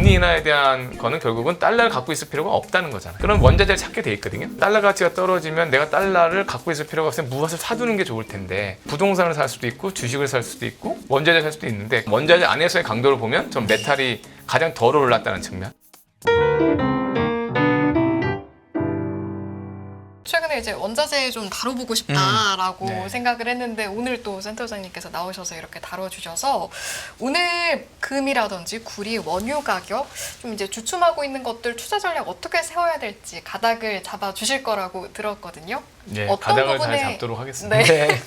금리 인하에 대한 거는 결국은 달러를 갖고 있을 필요가 없다는 거잖아요. 그럼 원자재를 찾게 돼 있거든요. 달러 가치가 떨어지면 내가 달러를 갖고 있을 필요가 없으면 무엇을 사두는 게 좋을 텐데 부동산을 살 수도 있고 주식을 살 수도 있고 원자재 살 수도 있는데 원자재 안에서의 강도를 보면 전 메탈이 가장 덜 올랐다는 측면. 최근에 이제 원자재 좀 다뤄보고 싶다라고 네. 생각을 했는데 오늘 또 센터장님께서 나오셔서 이렇게 다뤄주셔서 오늘 금이라든지 구리, 원유 가격 좀 이제 주춤하고 있는 것들 투자 전략 어떻게 세워야 될지 가닥을 잡아주실 거라고 들었거든요. 네, 어떤 가닥을 부분에- 잘 잡도록 하겠습니다. 네.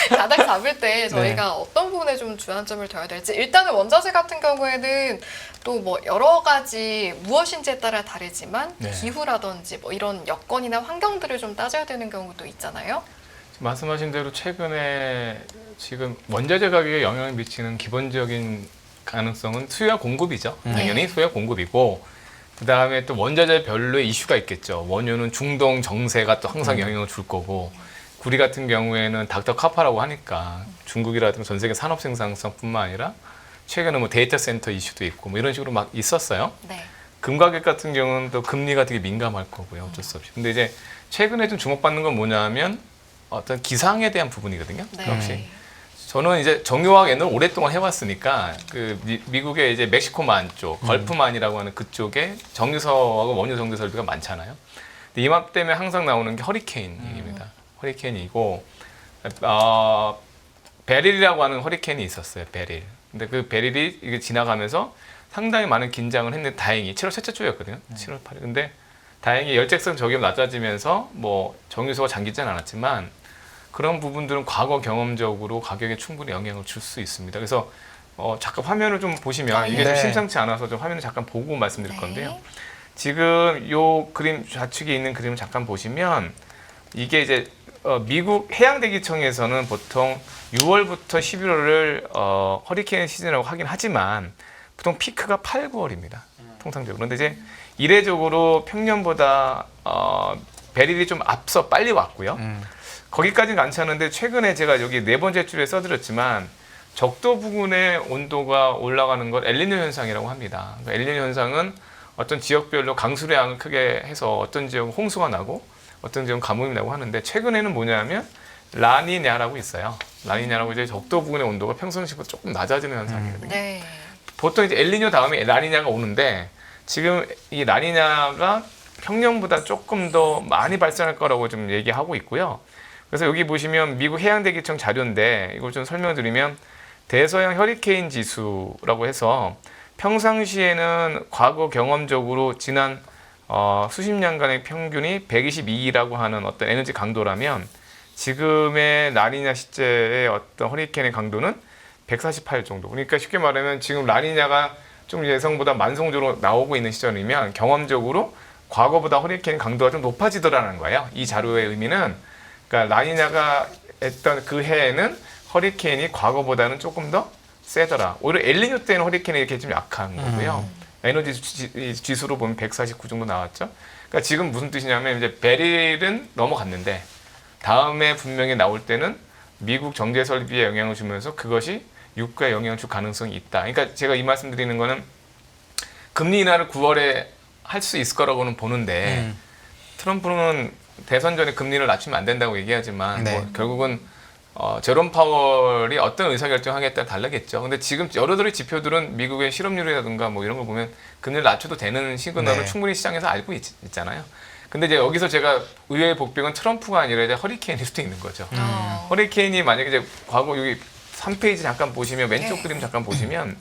가닥 잡을 때 저희가 어떤 부분에 좀 주안점을 둬야 될지 일단은 원자재 같은 경우에는 또 뭐 여러 가지 무엇인지에 따라 다르지만 네. 기후라든지 뭐 이런 여건이나 환경들을 좀 따져야 되는 경우도 있잖아요. 말씀하신 대로 최근에 지금 원자재 가격에 영향을 미치는 기본적인 가능성은 수요와 공급이죠. 당연히 수요와 공급이고 그다음에 또 원자재 별로의 이슈가 있겠죠. 원유는 중동 정세가 또 항상 영향을 줄 거고 구리 같은 경우에는 닥터 카파라고 하니까 중국이라든가 전 세계 산업 생산성뿐만 아니라 최근에 뭐 데이터 센터 이슈도 있고 뭐 이런 식으로 막 있었어요. 네. 금 가격 같은 경우는 또 금리가 되게 민감할 거고요. 어쩔 수 없이. 근데 이제 최근에 좀 주목받는 건 뭐냐면 어떤 기상에 대한 부분이거든요. 네. 역시. 저는 이제 정유화학 예능을 오랫동안 해왔으니까 그 미국의 이제 멕시코만 쪽, 걸프만이라고 하는 그쪽에 정유서하고 원유 정제 설비가 많잖아요. 근데 이맘때면 항상 나오는 게 허리케인입니다. 허리케인이고 베릴이라고 하는 허리케인이 있었어요. 베릴. 근데 그 베릴이 이게 지나가면서 상당히 많은 긴장을 했는데 다행히 7월 첫째 주였거든요. 7월 8일. 근데 다행히 열재성 저기압 낮아지면서 뭐 정유소가 잠기지는 않았지만 그런 부분들은 과거 경험적으로 가격에 충분히 영향을 줄 수 있습니다. 그래서 잠깐 화면을 좀 보시면 이게 좀 네. 심상치 않아서 좀 화면을 잠깐 보고 말씀드릴 건데요. 네. 지금 요 그림 좌측에 있는 그림을 잠깐 보시면 이게 이제 미국 해양대기청에서는 보통 6월부터 11월을 허리케인 시즌이라고 하긴 하지만 보통 피크가 8, 9월입니다. 통상적으로. 그런데 이제 이례적으로 평년보다 베릴이 좀 앞서 빨리 왔고요. 거기까지는 괜찮은데 최근에 제가 여기 네 번째 줄에 써드렸지만 적도 부근의 온도가 올라가는 걸 엘니뇨 현상이라고 합니다. 그러니까 엘니뇨 현상은 어떤 지역별로 강수량을 크게 해서 어떤 지역은 홍수가 나고 어떤 지역은 가뭄이 나고 하는데 최근에는 뭐냐면 라니냐라고 있어요. 라니냐라고 이제 적도 부근의 온도가 평소보다 조금 낮아지는 현상이거든요. 네. 보통 이제 엘니뇨 다음에 라니냐가 오는데 지금 이 라니냐가 평년보다 조금 더 많이 발생할 거라고 좀 얘기하고 있고요. 그래서 여기 보시면 미국 해양대기청 자료인데 이걸 좀 설명드리면 대서양 허리케인 지수라고 해서 평상시에는 과거 경험적으로 지난 수십 년간의 평균이 122라고 하는 어떤 에너지 강도라면 지금의 라니냐 시제의 어떤 허리케인의 강도는 148 정도. 그러니까 쉽게 말하면 지금 라니냐가 좀 예상보다 만성적으로 나오고 있는 시점이면 경험적으로 과거보다 허리케인 강도가 좀 높아지더라는 거예요. 이 자료의 의미는 그러니까 라니냐가 했던 그 해에는 허리케인이 과거보다는 조금 더 세더라. 오히려 엘니뇨 때는 허리케인이 이렇게 좀 약한 거고요. 에너지 지수로 보면 149 정도 나왔죠. 그러니까 지금 무슨 뜻이냐면 이제 베릴은 넘어갔는데 다음에 분명히 나올 때는 미국 정제 설비에 영향을 주면서 그것이 유가에 영향을 줄 가능성이 있다. 그러니까 제가 이 말씀 드리는 거는 금리 인하를 9월에 할 수 있을 거라고는 보는데 트럼프는 대선 전에 금리를 낮추면 안 된다고 얘기하지만 네. 뭐 결국은 제롬 파월이 어떤 의사결정하기에 따라 다르겠죠. 근데 지금 여러들의 지표들은 미국의 실업률이라든가 뭐 이런 걸 보면 금리를 낮춰도 되는 시그널을 네. 충분히 시장에서 알고 있잖아요. 근데 이제 여기서 제가 의외의 복병은 트럼프가 아니라 이제 허리케인일 수도 있는 거죠. 허리케인이 만약에 이제 과거 여기 3페이지 잠깐 보시면 왼쪽 네. 그림 잠깐 보시면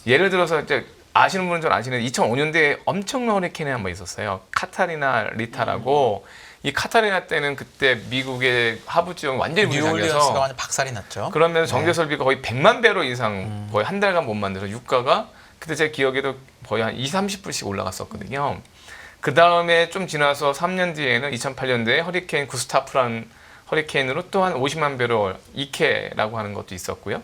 예를 들어서 이제 아시는 분은 좀 아시는데 2005년대에 엄청난 허리케인이 한 번 있었어요. 카타리나 리타라고 이 카타리나 때는 그때 미국의 하부 지역 완전히 물이 뉴올리언스가 잠겨서 완전 박살이 났죠. 그러면서 정제 설비가 거의 100만 배로 이상 거의 한 달간 못 만들어서 유가가 그때 제 기억에도 거의 한 20-30불씩 올라갔었거든요. 그 다음에 좀 지나서 3년 뒤에는 2008년도에 허리케인 구스타프라는 허리케인으로 또 한 50만 배로 이케라고 하는 것도 있었고요.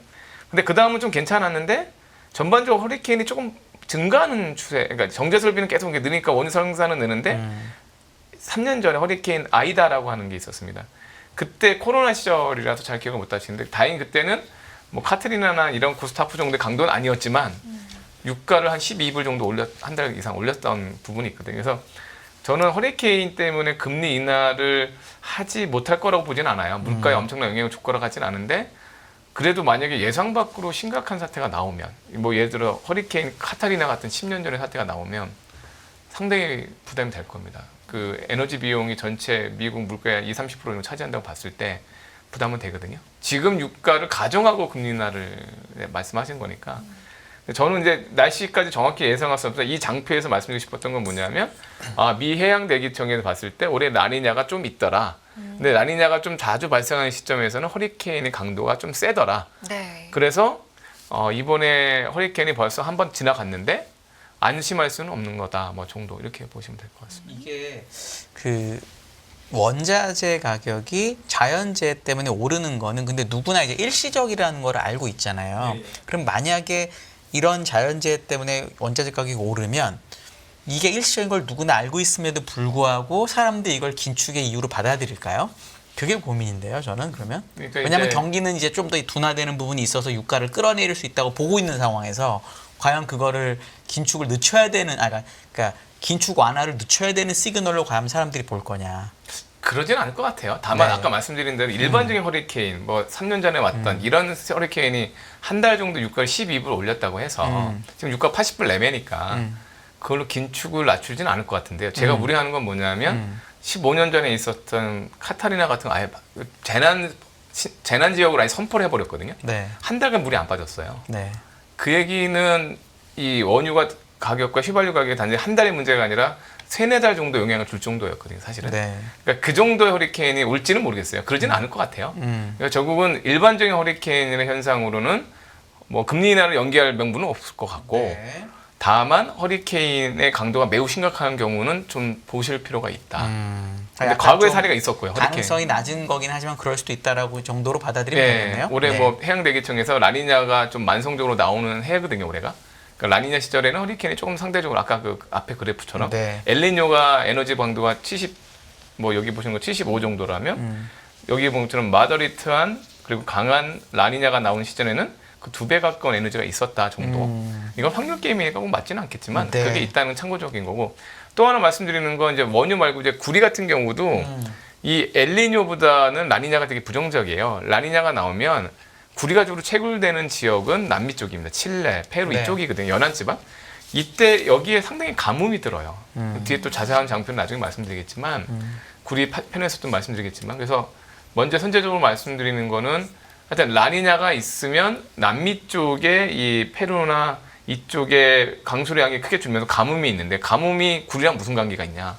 근데 그 다음은 좀 괜찮았는데 전반적으로 허리케인이 조금 증가하는 추세, 그러니까 정제 설비는 계속 느니까 원유 생산은 느는데 3년 전에 허리케인 아이다라고 하는 게 있었습니다. 그때 코로나 시절이라서 잘 기억을 못 하시는데 다행히 그때는 뭐 카트리나나 이런 구스타프 정도의 강도는 아니었지만 유가를 한 12불 정도 한 달 이상 올렸던 부분이 있거든요. 그래서 저는 허리케인 때문에 금리 인하를 하지 못할 거라고 보진 않아요. 물가에 엄청난 영향을 줄 거라고 하진 않은데 그래도 만약에 예상 밖으로 심각한 사태가 나오면 뭐 예를 들어 허리케인 카타리나 같은 10년 전의 사태가 나오면 상당히 부담이 될 겁니다. 그 에너지 비용이 전체 미국 물가의 20, 30% 정도 차지한다고 봤을 때 부담은 되거든요. 지금 유가를 가정하고 금리 인하를 말씀하신 거니까 저는 이제 날씨까지 정확히 예상할 수 없어서 이 장표에서 말씀드리고 싶었던 건 뭐냐면 미 해양 대기청에서 봤을 때 올해 라니냐가 좀 있더라. 근데 라니냐가 좀 자주 발생하는 시점에서는 허리케인의 강도가 좀 세더라. 네. 그래서 이번에 허리케인이 벌써 한 번 지나갔는데 안심할 수는 없는 거다. 뭐 정도 이렇게 보시면 될 것 같습니다. 이게 그 원자재 가격이 자연재해 때문에 오르는 거는 근데 누구나 이제 일시적이라는 걸 알고 있잖아요. 네. 그럼 만약에 이런 자연재해 때문에 원자재 가격이 오르면 이게 일시적인 걸 누구나 알고 있음에도 불구하고 사람들이 이걸 긴축의 이유로 받아들일까요? 그게 고민인데요, 저는 그러면. 그러니까 왜냐하면 이제 경기는 이제 좀 더 둔화되는 부분이 있어서 유가를 끌어내릴 수 있다고 보고 있는 상황에서 과연 그거를 긴축을 늦춰야 되는, 그러니까 긴축 완화를 늦춰야 되는 시그널로 과연 사람들이 볼 거냐. 그러진 않을 것 같아요. 다만 네. 아까 말씀드린 대로 일반적인 허리케인, 뭐 3년 전에 왔던 이런 허리케인이 한 달 정도 유가를 12불 올렸다고 해서 지금 유가 80불 내매니까 그걸로 긴축을 낮추진 않을 것 같은데요. 제가 우려하는 건 뭐냐면 15년 전에 있었던 카타리나 같은 거 아예 재난 지역으로 아예 선포를 해버렸거든요. 네. 한 달간 물이 안 빠졌어요. 네. 그 얘기는 이 원유가 가격과 휘발유 가격이 단지 한 달의 문제가 아니라 3-4달 정도 영향을 줄 정도였거든요, 사실은. 네. 그러니까 그 정도의 허리케인이 올지는 모르겠어요. 그러지는 않을 것 같아요. 그러니까 결국은 일반적인 허리케인의 현상으로는 뭐 금리 인하를 연기할 명분은 없을 것 같고 네. 다만 허리케인의 강도가 매우 심각한 경우는 좀 보실 필요가 있다. 근데 약간 과거의 좀 사례가 있었고요. 허리케인. 가능성이 낮은 거긴 하지만 그럴 수도 있다라고 정도로 받아들이면 네, 되겠네요. 올해 네. 뭐 해양대기청에서 라니냐가 좀 만성적으로 나오는 해거든요, 올해가. 그러니까 라니냐 시절에는 허리케인이 조금 상대적으로 아까 그 앞에 그래프처럼 네. 엘니뇨가 에너지 강도가 70, 뭐 여기 보시는 거 75 정도라면 여기 보면 처럼 마더리트한 그리고 강한 라니냐가 나온 시절에는 그 2배 가까운 에너지가 있었다 정도. 이건 확률 게임이니까 꼭 맞지는 않겠지만 네. 그게 있다는 참고적인 거고. 또 하나 말씀드리는 건 이제 원유 말고 이제 구리 같은 경우도 이 엘니뇨보다는 라니냐가 되게 부정적이에요. 라니냐가 나오면 구리가 주로 채굴되는 지역은 남미 쪽입니다. 칠레, 페루 네. 이쪽이거든요. 연안 지방. 이때 여기에 상당히 가뭄이 들어요. 뒤에 또 자세한 장표는 나중에 말씀드리겠지만 구리 편에서도 말씀드리겠지만 그래서 먼저 선제적으로 말씀드리는 거는 하여튼 라니냐가 있으면 남미 쪽에 이 페루나 이쪽에 강수량이 크게 줄면서 가뭄이 있는데 가뭄이 구리랑 무슨 관계가 있냐?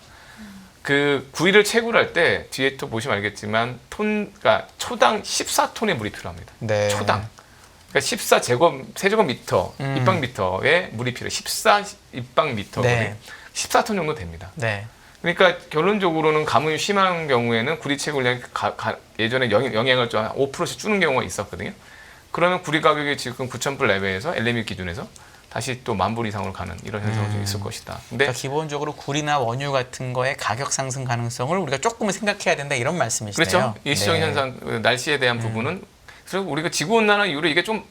그 구리를 채굴할 때 뒤에 또 보시면 알겠지만 그러니까 초당 14톤의 물이 필요합니다. 네. 초당. 그러니까 14세제곱미터 입방미터의 물이 필요해요. 14 입방미터 물이 네. 14톤 정도 됩니다. 네. 그러니까 결론적으로는 가뭄이 심한 경우에는 구리 채굴량이 예전에 영향을 좀 5%씩 주는 경우가 있었거든요. 그러면 구리 가격이 지금 9,000불 레벨에서 LME 기준에서 다시 또 10,000불 이상으로 가는 이런 현상이 좀 있을 것이다. 근데 그러니까 기본적으로 구리나 원유 같은 거의 가격 상승 가능성을 우리가 조금은 생각해야 된다 이런 말씀이시네요. 그렇죠. 일시적인 네. 현상, 날씨에 대한 부분은 그리고 우리가 지구온난화 이후로 이게 좀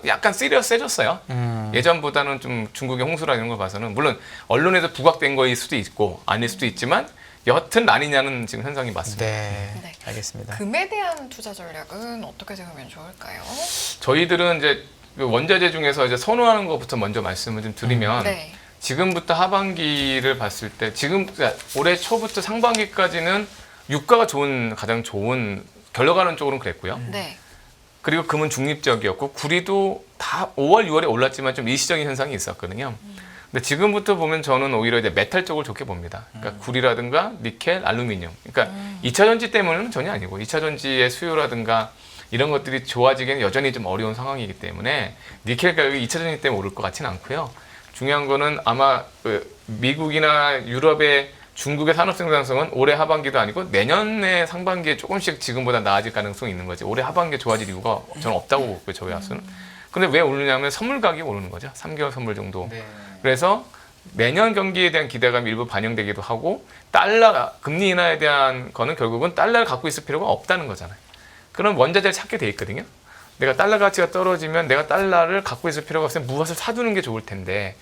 약간 시리어스해졌어요. 예전보다는 좀 중국의 홍수라 이런 걸 봐서는 물론 언론에서 부각된 거일 수도 있고 아닐 수도 있지만 여하튼 라니냐는 지금 현상이 맞습니다. 네. 네. 알겠습니다. 금에 대한 투자 전략은 어떻게 세우면 좋을까요? 저희들은 이제 그 원자재 중에서 이제 선호하는 것부터 먼저 말씀을 좀 드리면 네. 지금부터 하반기를 봤을 때 지금 그러니까 올해 초부터 상반기까지는 유가가 가장 좋은 결과론 쪽으로는 그랬고요. 네. 그리고 금은 중립적이었고 구리도 다 5월, 6월에 올랐지만 좀 일시적인 현상이 있었거든요. 근데 지금부터 보면 저는 오히려 이제 메탈 쪽을 좋게 봅니다. 그러니까 구리라든가 니켈, 알루미늄. 그러니까 2차 전지 때문에는 전혀 아니고 2차 전지의 수요라든가 이런 것들이 좋아지기는 여전히 좀 어려운 상황이기 때문에 니켈 가격이 2차 전지 때문에 오를 것 같지는 않고요. 중요한 거는 아마 미국이나 유럽의 중국의 산업 생산성은 올해 하반기도 아니고 내년에 상반기에 조금씩 지금보다 나아질 가능성이 있는 거지. 올해 하반기에 좋아질 이유가 저는 없다고 보고요, 저희 하수는. 근데 왜 오르냐면 선물 가격이 오르는 거죠. 3개월 선물 정도. 네. 그래서 내년 경기에 대한 기대감이 일부 반영되기도 하고 금리 인하에 대한 거는 결국은 달러를 갖고 있을 필요가 없다는 거잖아요. 그런 원자재를 찾게 돼 있거든요. 내가 달러 가치가 떨어지면 내가 달러를 갖고 있을 필요가 없으면 무엇을 사두는 게 좋을 텐데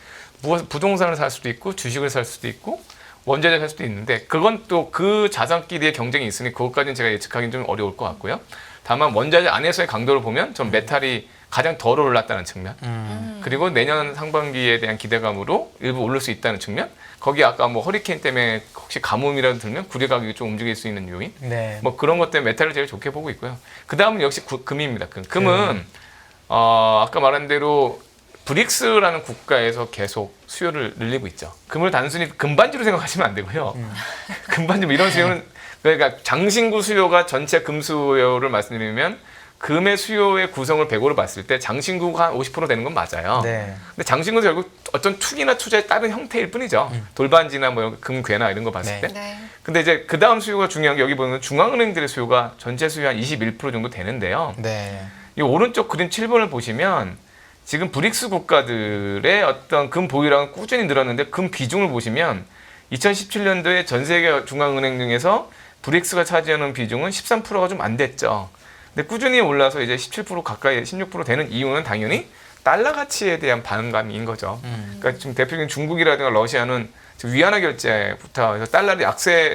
부동산을 살 수도 있고 주식을 살 수도 있고 원자재 살 수도 있는데 그건 또 그 자산끼리의 경쟁이 있으니 그것까지는 제가 예측하기는 좀 어려울 것 같고요. 다만 원자재 안에서의 강도를 보면 전 메탈이 가장 덜 올랐다는 측면 그리고 내년 상반기에 대한 기대감으로 일부 오를 수 있다는 측면 거기 아까 뭐 허리케인 때문에 혹시 가뭄이라도 들면 구리 가격이 좀 움직일 수 있는 요인 네. 뭐 그런 것 때문에 메탈을 제일 좋게 보고 있고요. 그 다음은 역시 금입니다. 금은 아까 말한 대로 브릭스라는 국가에서 계속 수요를 늘리고 있죠. 금을 단순히 금반지로 생각하시면 안 되고요. 금반지 뭐 이런 수요는 그러니까 장신구 수요가 전체 금 수요를 말씀드리면 금의 수요의 구성을 100으로 봤을 때 장신구가 한 50% 되는 건 맞아요. 네. 근데 장신구는 결국 어떤 투기나 투자의 다른 형태일 뿐이죠. 돌반지나 뭐 금괴나 이런 거 봤을 네. 때. 네. 근데 이제 그 다음 수요가 중요한 게 여기 보면 중앙은행들의 수요가 전체 수요 한 21% 정도 되는데요. 네. 이 오른쪽 그림 7번을 보시면 지금 브릭스 국가들의 어떤 금 보유량은 꾸준히 늘었는데 금 비중을 보시면 2017년도에 전 세계 중앙은행 중에서 브릭스가 차지하는 비중은 13%가 좀 안 됐죠. 근데 꾸준히 올라서 이제 17% 가까이 16% 되는 이유는 당연히 달러 가치에 대한 반감인 거죠. 그러니까 지금 대표적인 중국이라든가 러시아는 지금 위안화 결제부터 해서 달러를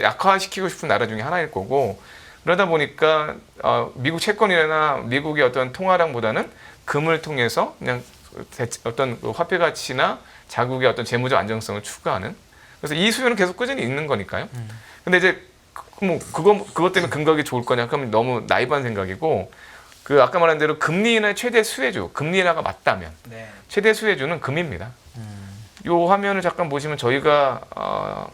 약화시키고 싶은 나라 중에 하나일 거고 그러다 보니까 미국 채권이나 미국의 어떤 통화량보다는 금을 통해서 그냥 어떤 화폐 가치나 자국의 어떤 재무적 안정성을 추구하는 그래서 이 수요는 계속 꾸준히 있는 거니까요. 근데 이제 뭐 그것 때문에 금가격이 좋을 거냐 그러면 너무 나이브한 생각이고 그 아까 말한 대로 금리 인하의 최대 수혜주 금리 인하가 맞다면 네. 최대 수혜주는 금입니다. 요 화면을 잠깐 보시면 저희가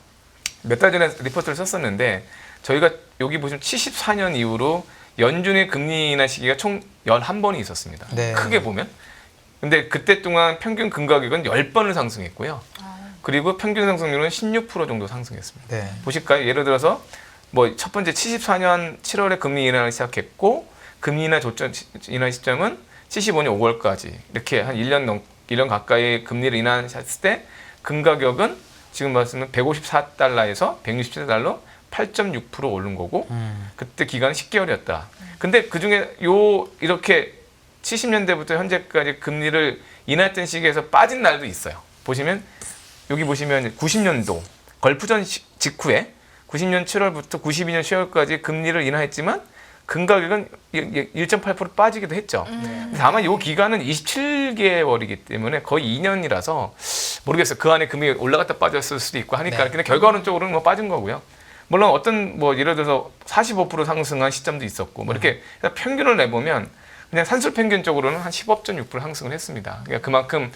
몇 달 전에 리포트를 썼었는데 저희가 여기 보시면 74년 이후로 연준의 금리 인하 시기가 총 11번이 있었습니다. 네. 크게 보면. 근데 그때 동안 평균 금가격은 10번을 상승했고요. 그리고 평균 상승률은 16% 정도 상승했습니다. 네. 보실까요? 예를 들어서 뭐 첫 번째 74년 7월에 금리 인하를 시작했고 금리 인하 인하 시점은 75년 5월까지 이렇게 한 1년 가까이 금리를 인하했을 때 금가격은 지금 말씀은 154달러에서 167달러 8.6% 오른 거고 그때 기간은 10개월이었다. 근데 그중에 이렇게 70년대부터 현재까지 금리를 인하했던 시기에서 빠진 날도 있어요. 보시면 여기 보시면 90년도 걸프전 직후에 90년 7월부터 92년 10월까지 금리를 인하했지만 금가격은 1.8% 빠지기도 했죠. 다만 이 기간은 27개월이기 때문에 거의 2년이라서 모르겠어요. 그 안에 금이 올라갔다 빠졌을 수도 있고 하니까 네. 근데 결과론적으로는 뭐 빠진 거고요. 물론 어떤 뭐 예를 들어서 45% 상승한 시점도 있었고 뭐 이렇게 평균을 내보면 그냥 산술 평균적으로는 한 15.6% 상승을 했습니다. 그러니까 그만큼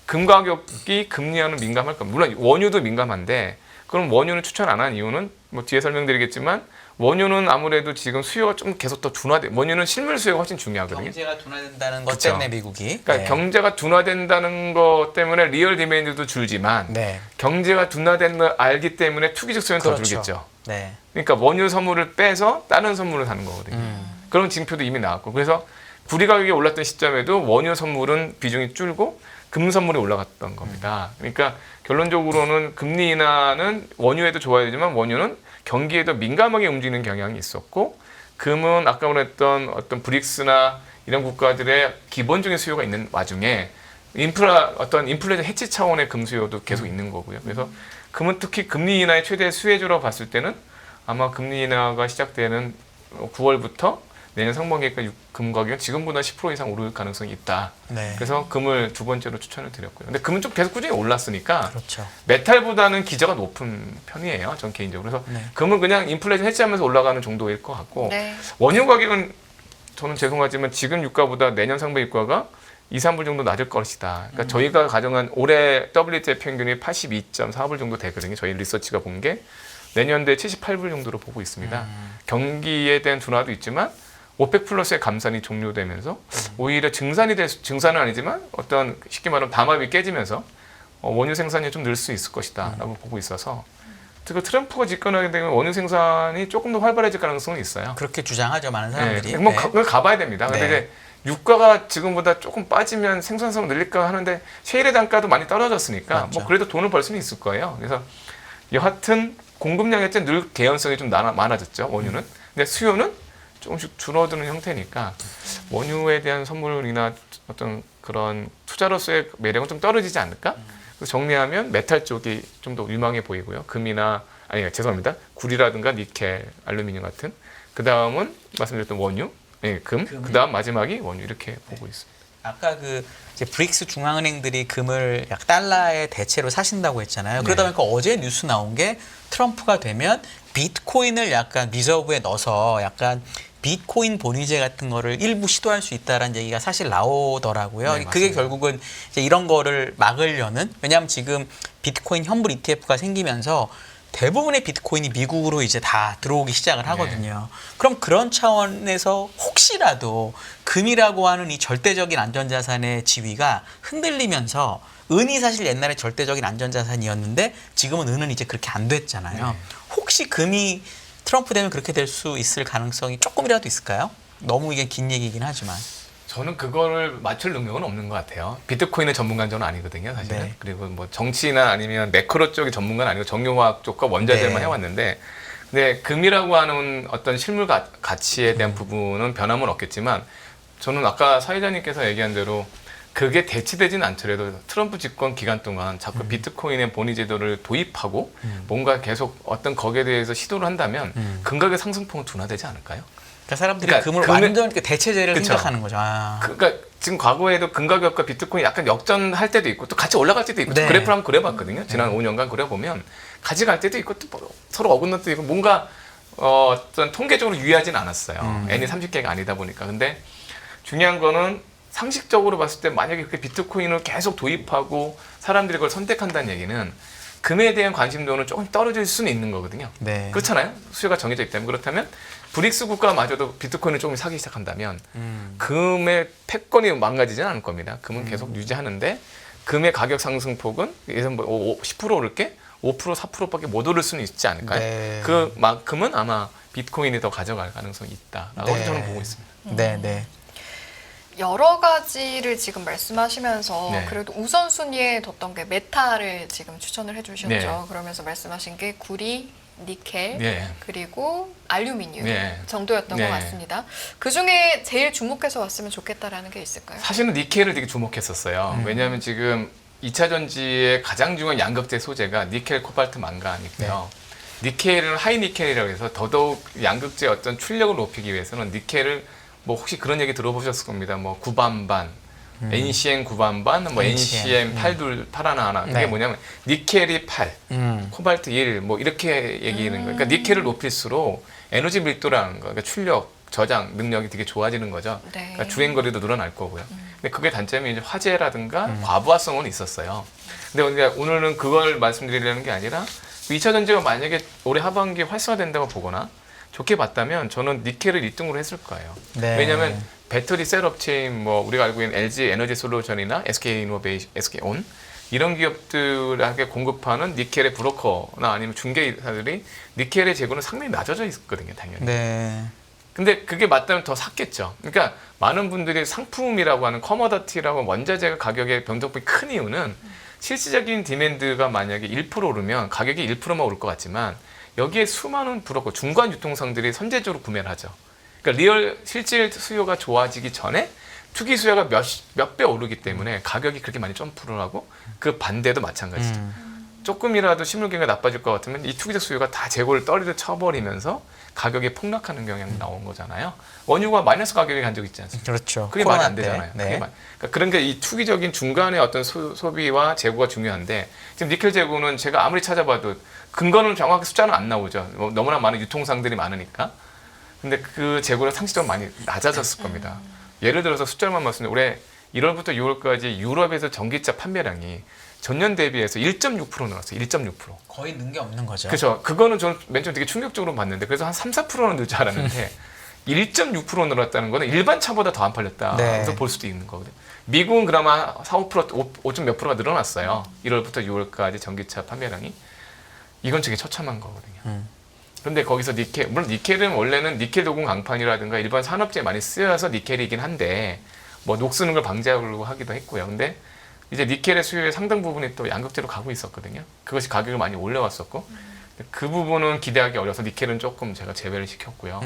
금 가격이 금리와는 민감할 겁니다. 물론 원유도 민감한데 그럼 원유는 추천 안 한 이유는 뭐 뒤에 설명드리겠지만 원유는 아무래도 지금 수요가 좀 계속 더 둔화돼. 원유는 실물 수요가 훨씬 중요하거든요. 경제가 둔화된다는 것 그쵸. 때문에 미국이. 그러니까 네. 경제가 둔화된다는 것 때문에 리얼 디맨드도 줄지만 네. 경제가 둔화된 걸 알기 때문에 투기적 수요는 더 그렇죠. 줄겠죠. 네. 그러니까 원유 선물을 빼서 다른 선물을 사는 거거든요. 그런 징표도 이미 나왔고 그래서 구리 가격이 올랐던 시점에도 원유 선물은 비중이 줄고 금 선물이 올라갔던 겁니다. 그러니까 결론적으로는 금리 인하는 원유에도 좋아야 되지만 원유는 경기에도 민감하게 움직이는 경향이 있었고 금은 아까 말했던 어떤 브릭스나 이런 국가들의 기본적인 수요가 있는 와중에 어떤 인플레이션 해치 차원의 금 수요도 계속 있는 거고요. 그래서 금은 특히 금리 인하의 최대 수혜주라고 봤을 때는 아마 금리 인하가 시작되는 9월부터 내년 상반기까지 금 가격은 지금보다 10% 이상 오를 가능성이 있다. 네. 그래서 금을 두 번째로 추천을 드렸고요. 근데 금은 좀 계속 꾸준히 올랐으니까 그렇죠. 메탈보다는 기저가 높은 편이에요. 전 개인적으로. 그래서 네. 금은 그냥 인플레이션 해치하면서 올라가는 정도일 것 같고 네. 원유 가격은 저는 죄송하지만 지금 유가보다 내년 상반기 유가가 2, 3불 정도 낮을 것이다. 그러니까 저희가 가정한 올해 WTI 평균이 82.4불 정도 되거든요. 저희 리서치가 본 게 내년도에 78불 정도로 보고 있습니다. 경기에 대한 둔화도 있지만 오펙 플러스의 감산이 종료되면서 오히려 증산은 아니지만 어떤 쉽게 말하면 담합이 깨지면서 원유 생산이 좀 늘 수 있을 것이다라고 보고 있어서 특히 트럼프가 집권하게 되면 원유 생산이 조금 더 활발해질 가능성은 있어요. 그렇게 주장하죠 많은 사람들이. 네, 뭐 네. 그걸 가봐야 됩니다. 근데 네. 이제 유가가 지금보다 조금 빠지면 생산성 늘릴까 하는데 셰일의 단가도 많이 떨어졌으니까 맞죠. 뭐 그래도 돈을 벌 수는 있을 거예요. 그래서 여하튼 공급량이 늘 개연성이 좀 많아졌죠 원유는. 근데 수요는 조금씩 줄어드는 형태니까 원유에 대한 선물이나 어떤 그런 투자로서의 매력은 좀 떨어지지 않을까? 그래서 정리하면 메탈 쪽이 좀 더 유망해 보이고요. 금이나 아니 죄송합니다. 구리라든가 니켈, 알루미늄 같은 그 다음은 말씀드렸던 원유, 네, 금, 그 다음 마지막이 원유 이렇게 보고 있습니다. 아까 그 이제 브릭스 중앙은행들이 금을 약 달러의 대체로 사신다고 했잖아요. 그러다 보니까 어제 뉴스 나온 게 트럼프가 되면 비트코인을 약간 리저브에 넣어서 약간 비트코인 본위제 같은 거를 일부 시도할 수 있다라는 얘기가 사실 나오더라고요. 네, 그게 맞습니다. 결국은 이제 이런 거를 막으려는, 왜냐하면 지금 비트코인 현물 ETF가 생기면서 대부분의 비트코인이 미국으로 이제 다 들어오기 시작을 하거든요. 그럼 그런 차원에서 혹시라도 금이라고 하는 이 절대적인 안전자산의 지위가 흔들리면서, 은이 사실 옛날에 절대적인 안전자산이었는데 지금은 은은 이제 그렇게 안 됐잖아요. 혹시 금이 트럼프 되면 그렇게 될 수 있을 가능성이 조금이라도 있을까요? 너무 이게 긴 얘기긴 하지만. 저는 그거를 맞출 능력은 없는 것 같아요. 비트코인의 전문가는 저는 아니거든요, 사실은. 네. 그리고 뭐 정치나 아니면 매크로 쪽의 전문가는 아니고 정유화학 쪽과 원자재만 네. 해왔는데, 근데 금이라고 하는 어떤 실물 가치에 대한 부분은 변함은 없겠지만, 저는 아까 사회자님께서 얘기한 대로 그게 대치되지는 않더라도 트럼프 집권 기간 동안 자꾸 비트코인의 본위 제도를 도입하고 뭔가 계속 어떤 거기에 대해서 시도를 한다면 금가격 상승폭은 둔화되지 않을까요? 그러니까 사람들이 그러니까 금을 완전 대체제를 그쵸. 생각하는 거죠. 아. 그러니까 지금 과거에도 금가격과 비트코인이 약간 역전할 때도 있고 또 같이 올라갈 때도 있고 네. 그래프를 한번 그려봤거든요. 지난 5년간 그려보면 같이 갈 때도 있고 또 서로 어긋날 때도 있고 뭔가 어떤 통계적으로 유의하진 않았어요. N이 30개가 아니다 보니까. 근데 중요한 거는 상식적으로 봤을 때 만약에 그렇게 비트코인을 계속 도입하고 사람들이 그걸 선택한다는 얘기는 금에 대한 관심도는 조금 떨어질 수는 있는 거거든요. 네. 그렇잖아요. 수요가 정해져 있기 때문에. 그렇다면 브릭스 국가마저도 비트코인을 조금 사기 시작한다면 금의 패권이 망가지지는 않을 겁니다. 금은 계속 유지하는데 금의 가격 상승폭은 예전 뭐 10% 오를 게 5%, 4%밖에 못 오를 수는 있지 않을까요? 네. 그만큼은 아마 비트코인이 더 가져갈 가능성이 있다라고 네. 저는 보고 있습니다. 네, 네. 여러 가지를 지금 말씀하시면서 네. 그래도 우선순위에 뒀던 게 메탈을 지금 추천을 해주셨죠. 네. 그러면서 말씀하신 게 구리, 니켈, 네. 그리고 알루미늄 네. 정도였던 네. 것 같습니다. 그 중에 제일 주목해서 왔으면 좋겠다라는 게 있을까요? 사실은 니켈을 되게 주목했었어요. 왜냐하면 지금 2차 전지의 가장 중요한 양극재 소재가 니켈, 코발트, 망간이고요. 니켈은 하이니켈이라고 해서 더더욱 양극재의 어떤 출력을 높이기 위해서는 니켈을 뭐 혹시 그런 얘기 들어보셨을 겁니다. 뭐 9반반, NCM 9반반, 뭐 NCM 82, 81. 그게 네. 뭐냐면 니켈이 8, 코발트 1, 뭐 이렇게 얘기하는 거예요. 그러니까 니켈을 높일수록 에너지 밀도라는 거, 그러니까 출력, 저장 능력이 되게 좋아지는 거죠. 네. 그러니까 주행거리도 늘어날 거고요. 근데 그게 단점이 이제 화재라든가 과부하성은 있었어요. 근데 우리가 오늘은 그걸 말씀드리려는 게 아니라 2차 전지가 만약에 올해 하반기에 활성화된다고 보거나 좋게 봤다면 저는 니켈을 1등으로 했을 거예요. 네. 왜냐하면 배터리 셀 업체인 뭐 우리가 알고 있는 LG 에너지 솔루션이나 SK 이노베이션, SK온 이런 기업들에게 공급하는 니켈의 브로커나 아니면 중개사들이 니켈의 재고는 상당히 낮아져 있거든요, 당연히. 네. 근데 그게 맞다면 더 샀겠죠. 그러니까 많은 분들이 상품이라고 하는 커머더티라고 원자재가 가격의 변동폭이 큰 이유는 실질적인 디맨드가 만약에 1% 오르면 가격이 1%만 오를 것 같지만 여기에 수많은 브로커, 중간 유통상들이 선제적으로 구매를 하죠. 그러니까 리얼 실질 수요가 좋아지기 전에 투기 수요가 몇 배 오르기 때문에 가격이 그렇게 많이 점프를 하고 그 반대도 마찬가지죠. 조금이라도 실물경기가 나빠질 것 같으면 이 투기적 수요가 다 재고를 떨이를 쳐버리면서 가격이 폭락하는 경향이 나온 거잖아요. 원유가 마이너스 가격이 간 적 있지 않습니까? 그렇죠. 그게 말이 안 코로나 때. 되잖아요. 네. 그러니까 그런 게 이 투기적인 중간의 어떤 소비와 재고가 중요한데 지금 니켈 재고는 제가 아무리 찾아봐도 근거는 정확히 숫자는 안 나오죠. 뭐 너무나 많은 유통상들이 많으니까. 근데 그 재고는 상시적으로 많이 낮아졌을 겁니다. 예를 들어서 숫자만 말씀드리면 올해 1월부터 6월까지 유럽에서 전기차 판매량이 전년 대비해서 1.6% 늘었어요. 1.6%. 거의 는 게 없는 거죠. 그렇죠. 그거는 저는 맨 처음 되게 충격적으로 봤는데 그래서 한 3, 4%는 늘 줄 알았는데 1.6% 늘었다는 거는 일반 차보다 더 안 팔렸다. 네. 그래서 볼 수도 있는 거거든요. 미국은 그나마 4, 5%, 5점 몇 프로가 늘어났어요. 1월부터 6월까지 전기차 판매량이. 이건 되게 처참한 거거든요. 그런데 거기서 니켈, 물론 니켈은 원래는 니켈 도금 강판이라든가 일반 산업재에 많이 쓰여서 니켈이긴 한데 뭐 녹쓰는 걸 방지하려고 하기도 했고요. 근데 이제 니켈의 수요의 상당 부분이 또 양극재로 가고 있었거든요. 그것이 가격을 많이 올려왔었고 그 부분은 기대하기 어려서 니켈은 조금 제가 제외를 시켰고요.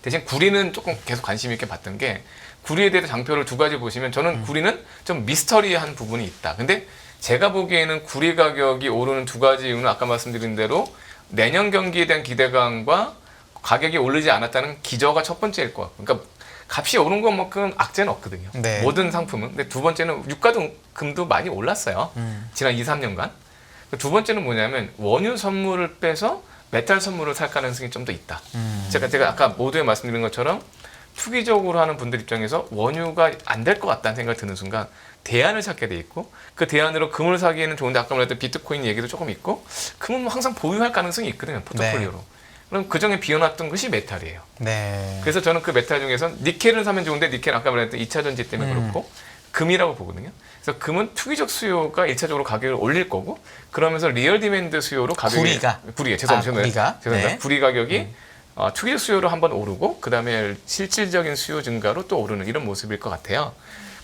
대신 구리는 조금 계속 관심 있게 봤던 게 구리에 대해서 장표를 두 가지 보시면 저는 구리는 좀 미스터리한 부분이 있다. 근데 제가 보기에는 구리 가격이 오르는 두 가지 이유는 아까 말씀드린 대로 내년 경기에 대한 기대감과 가격이 오르지 않았다는 기저가 첫 번째일 것 같고, 그러니까 값이 오른 것만큼 악재는 없거든요. 네. 모든 상품은. 근데 두 번째는 유가도 금도 많이 올랐어요. 지난 2, 3년간. 두 번째는 뭐냐면 원유 선물을 빼서 메탈 선물을 살 가능성이 좀 더 있다. 제가 아까 모두에 말씀드린 것처럼 투기적으로 하는 분들 입장에서 원유가 안 될 것 같다는 생각이 드는 순간 대안을 찾게 돼 있고, 그 대안으로 금을 사기에는 좋은데 아까 말했던 비트코인 얘기도 조금 있고, 금은 항상 보유할 가능성이 있거든요. 포트폴리오로. 그럼 그중에 비워놨던 것이 메탈이에요. 네. 그래서 저는 그 메탈 중에서 니켈을 사면 좋은데 니켈은 아까 말했던 2차 전지 때문에 그렇고 금이라고 보거든요. 그래서 금은 투기적 수요가 1차적으로 가격을 올릴 거고, 그러면서 리얼 디맨드 수요로 가격이 구리가 죄송합니다. 네. 구리 가격이 투기적 수요로 한번 오르고 그다음에 실질적인 수요 증가로 또 오르는 이런 모습일 것 같아요.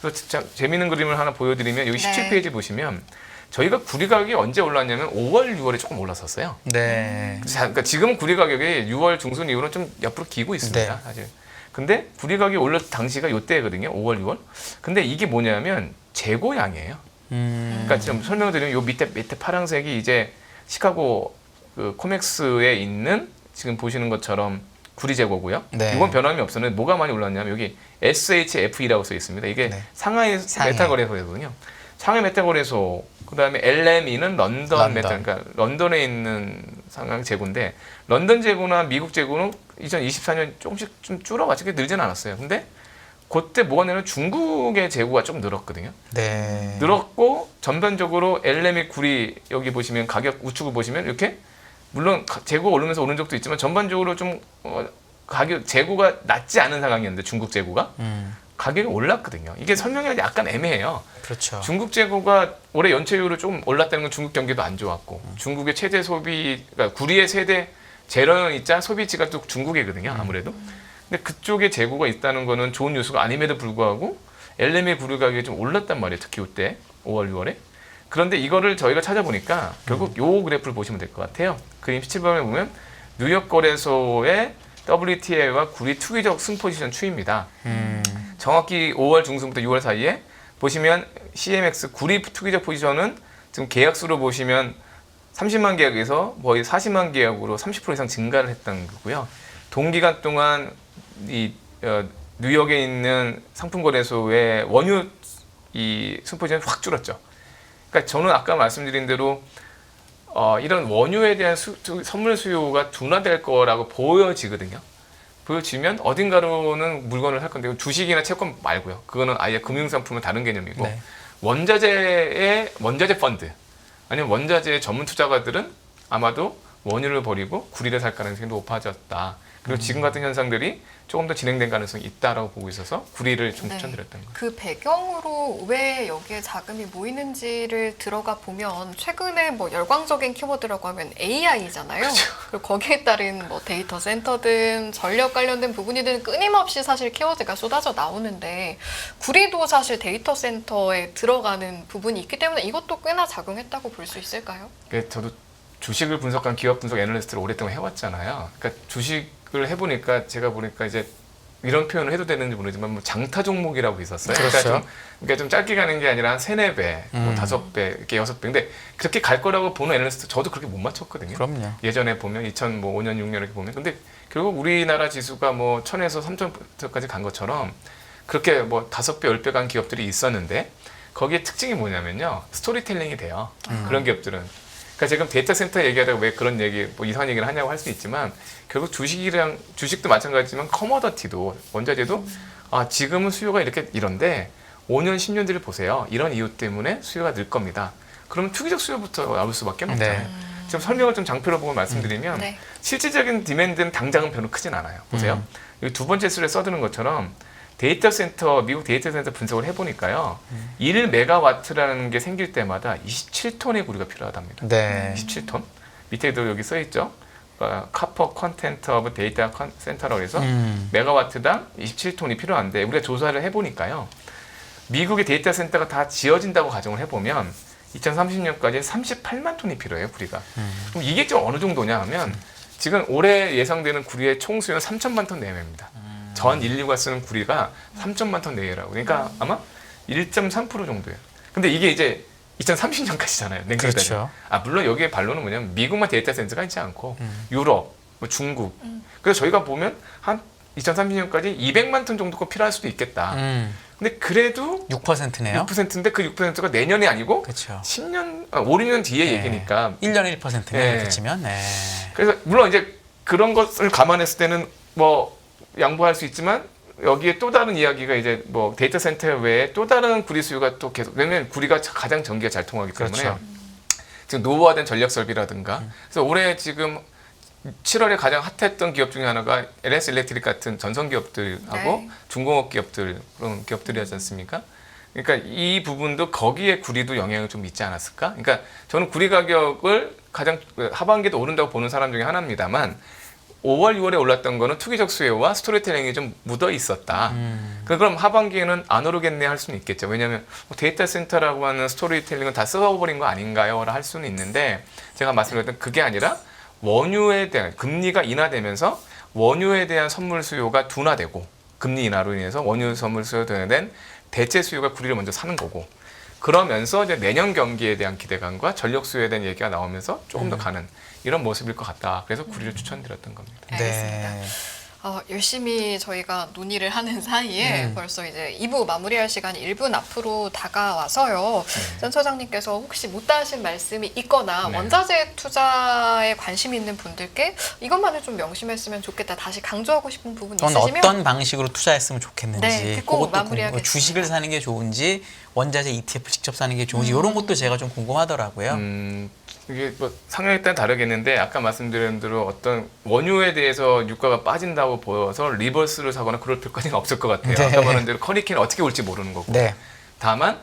그래서 진짜 재미있는 그림을 하나 보여드리면 여기 네. 17페이지 보시면 저희가 구리 가격이 언제 올랐냐면 5월, 6월에 조금 올랐었어요. 네. 그러니까 지금 구리 가격이 6월 중순 이후로 좀 옆으로 기고 있습니다. 네. 사실. 근데 구리 가격이 올랐 당시가 이때거든요. 5월, 6월. 근데 이게 뭐냐면 재고량이에요. 그러니까 좀 설명드리면 요 밑에 파란색이 이제 시카고 그 코맥스에 있는 지금 보시는 것처럼 구리 재고고요. 네. 이건 변함이 없었는데 뭐가 많이 올랐냐면 여기 SHFE라고 써 있습니다. 이게 네. 상하이 메탈 거래소거든요. 상하이 메탈 거래소. 그다음에 LME는 런던 메탈, 그러니까 런던에 있는 상하이 재고인데 런던 재고나 미국 재고는 2024년 조금씩 좀 줄어가지고 늘진 않았어요. 근데 그때 뭐가 되냐면 중국의 재고가 좀 늘었거든요. 네. 늘었고 전반적으로 LME 구리 여기 보시면 가격 우측을 보시면 이렇게 물론 재고가 오르면서 오른 적도 있지만 전반적으로 좀 가격 재고가 낮지 않은 상황이었는데 중국 재고가 가격이 올랐거든요. 이게 설명이 약간 애매해요. 그렇죠. 중국 재고가 올해 연체율로 좀 올랐다는 건 중국 경기도 안 좋았고 중국의 최대 소비, 그러니까 구리의 세대 재련이자 소비지가 또 중국이거든요. 아무래도. 근데 그쪽에 재고가 있다는 거는 좋은 뉴스가 아님에도 불구하고 LME 구리 가격이 좀 올랐단 말이에요. 특히 이때 5월, 6월에. 그런데 이거를 저희가 찾아보니까 결국 요 그래프를 보시면 될 것 같아요. 그림 17번에 보면 뉴욕 거래소의 WTI와 구리 투기적 승 포지션 추이입니다. 정확히 5월 중순부터 6월 사이에 보시면 CMX 구리 투기적 포지션은 지금 계약수로 보시면 30만 계약에서 거의 40만 계약으로 30% 이상 증가를 했다는 거고요. 동기간 동안 이 뉴욕에 있는 상품거래소의 원유 이 승포지션이 확 줄었죠. 그러니까 저는 아까 말씀드린 대로 이런 원유에 대한 선물 수요가 둔화될 거라고 보여지거든요. 보여지면 어딘가로는 물건을 살 건데 주식이나 채권 말고요. 그거는 아예 금융상품은 다른 개념이고 네. 원자재 펀드 아니면 원자재 전문 투자가들은 아마도 원유를 버리고 구리를 살 가능성이 높아졌다. 그리고 지금 같은 현상들이 조금 더 진행된 가능성이 있다라고 보고 있어서 구리를 좀 네. 추천드렸던 거예요. 그 배경으로 왜 여기에 자금이 모이는지를 들어가 보면 최근에 뭐 열광적인 키워드라고 하면 AI잖아요. 그리고 거기에 따른 뭐 데이터 센터든 전력 관련된 부분이든 끊임없이 사실 키워드가 쏟아져 나오는데 구리도 사실 데이터 센터에 들어가는 부분이 있기 때문에 이것도 꽤나 작용했다고 볼 수 있을까요? 저도 주식을 분석한 기업 분석 애널리스트를 오랫동안 해왔잖아요. 그러니까 주식을 해보니까 제가 보니까 이제 이런 표현을 해도 되는지 모르지만 뭐 장타 종목이라고 있었어요. 그렇죠. 그러니까 좀 짧게 가는 게 아니라 한 3-4배, 뭐 5배, 이렇게 6배. 근데 그렇게 갈 거라고 보는 애널리스트 저도 그렇게 못 맞췄거든요. 그럼요. 예전에 보면 2005년, 6년 이렇게 보면. 근데 결국 우리나라 지수가 뭐 1000에서 3000까지 간 것처럼 그렇게 뭐 5배, 10배 간 기업들이 있었는데 거기에 특징이 뭐냐면요. 스토리텔링이 돼요. 그런 기업들은. 그러니까 지금 데이터 센터 얘기하다가 왜 그런 얘기, 뭐 이상한 얘기를 하냐고 할 수 있지만 결국 주식도 마찬가지지만 커머더티도 원자재도 지금은 수요가 이런데 5년, 10년 뒤를 보세요. 이런 이유 때문에 수요가 늘 겁니다. 그러면 투기적 수요부터 나올 수밖에 없잖아요. 네. 지금 설명을 좀 장표로 보고 말씀드리면 네. 실질적인 디맨드는 당장은 별로 크진 않아요. 보세요. 여기 두 번째 슬에 써드는 것처럼 미국 데이터 센터 분석을 해보니까요. 1메가와트라는 게 생길 때마다 27톤의 구리가 필요하답니다. 네. 27톤. 밑에도 여기 써있죠. 카퍼 컨텐트 오브 데이터 센터라고 해서 메가와트당 27톤이 필요한데 우리가 조사를 해보니까요. 미국의 데이터 센터가 다 지어진다고 가정을 해보면 2030년까지 38만 톤이 필요해요, 구리가. 그럼 이게 좀 어느 정도냐 하면 지금 올해 예상되는 구리의 총 수요는 3천만 톤 내외입니다. 전 인류가 쓰는 구리가 3천만 톤 내외라고. 그러니까 아마 1.3% 정도예요. 근데 이게 이제 2030년까지잖아요. 냉각이 그렇죠. 물론 여기에 반론은 뭐냐면 미국만 데이터 센터가 있지 않고 유럽, 뭐 중국. 그래서 저희가 보면 한 2030년까지 200만 톤 정도가 필요할 수도 있겠다. 근데 그래도 6%네요. 6%인데 그 6%가 내년이 아니고 그렇죠. 10년, 5, 6년 뒤의 네. 얘기니까. 1년에 1%네요. 네. 이렇게 치면. 네. 그래서 물론 이제 그런 것을 감안했을 때는 뭐 양보할 수 있지만 여기에 또 다른 이야기가 이제 뭐 데이터 센터 외에 또 다른 구리 수요가 또 계속, 왜냐면 구리가 가장 전기가 잘 통하기 때문에 그렇죠. 지금 노후화된 전력 설비라든가. 그래서 올해 지금 7월에 가장 핫했던 기업 중에 하나가 LS 일렉트릭 같은 전선 기업들하고 네. 중공업 기업들, 그런 기업들이었지 않습니까? 그러니까 이 부분도 거기에 구리도 영향을 좀 있지 않았을까? 그러니까 저는 구리 가격을 가장 하반기도 오른다고 보는 사람 중에 하나입니다만 5월, 6월에 올랐던 거는 투기적 수요와 스토리텔링이 좀 묻어 있었다. 그럼 하반기에는 안 오르겠네 할 수는 있겠죠. 왜냐하면 데이터 센터라고 하는 스토리텔링은 다 썩어버린 거 아닌가요? 할 수는 있는데 제가 말씀드렸던 그게 아니라 원유에 대한 금리가 인하되면서 원유에 대한 선물 수요가 둔화되고 금리 인하로 인해서 원유 선물 수요가 둔화된 대체 수요가 구리를 먼저 사는 거고 그러면서 이제 내년 경기에 대한 기대감과 전력 수요에 대한 얘기가 나오면서 조금 더 가는 이런 모습일 것 같다. 그래서 구리를 추천드렸던 겁니다. 알겠습니다. 네. 열심히 저희가 논의를 하는 사이에 벌써 이제 2부 마무리할 시간이 1분 앞으로 다가와서요. 센터장님께서 혹시 못다 하신 말씀이 있거나 네. 원자재 투자에 관심 있는 분들께 이것만을 좀 명심했으면 좋겠다. 다시 강조하고 싶은 부분이 또는 있으시면 어떤 방식으로 투자했으면 좋겠는지, 네, 듣고 그것도 마무리하겠습니다. 궁금해요. 주식을 사는 게 좋은지, 원자재 ETF 직접 사는 게 좋은지 이런 것도 제가 좀 궁금하더라고요. 이게 뭐 상황에 따라 다르겠는데 아까 말씀드린 대로 어떤 원유에 대해서 유가가 빠진다고 보여서 리버스를 사거나 그럴 필요까지는 없을 것 같아요. 네. 아까 말한 대로 커리킨이 어떻게 올지 모르는 거고. 네. 다만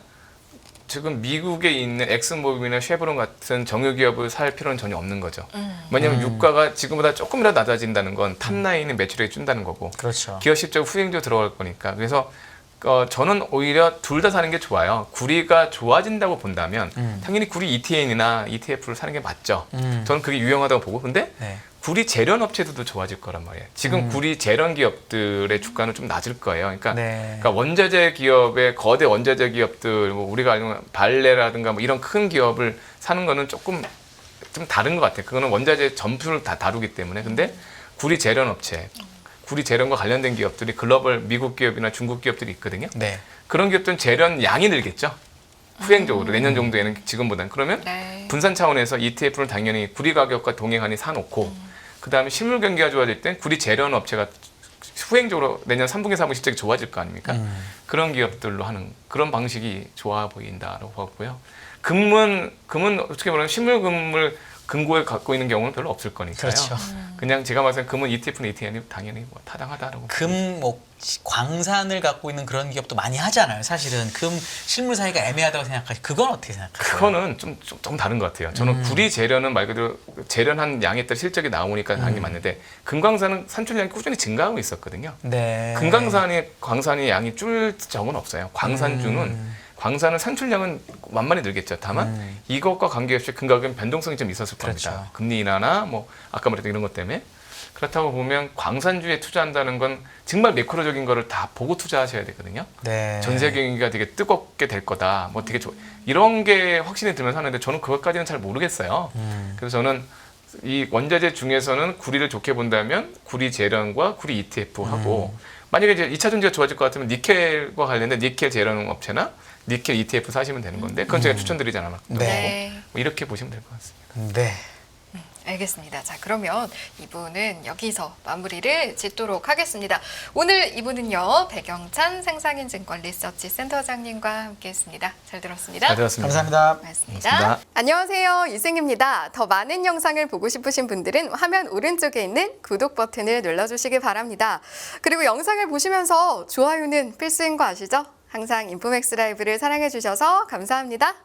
지금 미국에 있는 엑슨모빌이나 쉐브론 같은 정유기업을 살 필요는 전혀 없는 거죠. 왜냐하면 유가가 지금보다 조금이라도 낮아진다는 건 탑라인의 매출액이 준다는 거고 그렇죠. 기업 실적 후행적으로 들어갈 거니까. 그래서 저는 오히려 둘 다 사는 게 좋아요. 구리가 좋아진다고 본다면 당연히 구리 ETN이나 ETF를 사는 게 맞죠. 저는 그게 유용하다고 보고. 근데 네. 구리 재련 업체들도 좋아질 거란 말이에요. 지금 구리 재련 기업들의 주가는 좀 낮을 거예요. 그러니까, 네. 그러니까 원자재 기업의 거대 원자재 기업들, 뭐 우리가 알는 발레라든가 뭐 이런 큰 기업을 사는 거는 조금 좀 다른 것 같아요. 그거는 원자재 점수를 다 다루기 때문에. 근데 구리 재련 업체, 구리 재련과 관련된 기업들이 글로벌 미국 기업이나 중국 기업들이 있거든요. 네. 그런 기업들은 재련 양이 늘겠죠. 후행적으로 내년 정도에는 지금보다는. 그러면 네. 분산 차원에서 ETF를 당연히 구리 가격과 동행하니 사놓고 그다음에 실물 경기가 좋아질 땐 구리 재련 업체가 후행적으로 내년 3분기, 4분기 실적이 좋아질 거 아닙니까? 그런 기업들로 하는 그런 방식이 좋아 보인다라고 봤고요. 금은 어떻게 보면 실물금을 금고에 갖고 있는 경우는 별로 없을 거니까요. 그렇죠. 그냥 제가 봤을 때 금은 ETF는 ETN이 당연히 뭐 타당하다라고. 뭐 광산을 갖고 있는 그런 기업도 많이 하잖아요. 사실은 금 실물 사이가 애매하다고 생각하시. 그건 어떻게 생각하세요? 그거는 좀 다른 것 같아요. 저는 구리 재련은 말 그대로 재련한 양에 따라 실적이 나오니까 당연히 맞는데 금광산은 산출량이 꾸준히 증가하고 있었거든요. 네. 광산의 양이 줄 적은 없어요. 광산은 산출량은 만만히 늘겠죠. 다만 이것과 관계없이 금가격은 변동성이 좀 있었을 겁니다. 그렇죠. 금리 인하나 뭐 아까 말했던 이런 것 때문에. 그렇다고 보면 광산주에 투자한다는 건 정말 매크로적인 거를 다 보고 투자하셔야 되거든요. 네. 전세 경기가 되게 뜨겁게 될 거다. 뭐 되게 이런 게 확신이 들면서 하는데 저는 그것까지는 잘 모르겠어요. 그래서 저는 이 원자재 중에서는 구리를 좋게 본다면 구리 재련과 구리 ETF 하고 만약에 이제 2차 전지가 좋아질 것 같으면 니켈과 관련된 니켈 재련 업체나 니켈 ETF 사시면 되는 건데 그건 제가 추천드리지 않았던 네. 거고 뭐 이렇게 보시면 될 것 같습니다. 네. 알겠습니다. 자, 그러면 2부는 여기서 마무리를 짓도록 하겠습니다. 오늘 2부는요, 배경찬 생상인증권 리서치 센터장님과 함께했습니다. 잘 들었습니다. 잘 들었습니다. 감사합니다. 고맙습니다. 고맙습니다. 안녕하세요, 유승입니다. 더 많은 영상을 보고 싶으신 분들은 화면 오른쪽에 있는 구독 버튼을 눌러주시기 바랍니다. 그리고 영상을 보시면서 좋아요는 필수인 거 아시죠? 항상 인포맥스 라이브를 사랑해주셔서 감사합니다.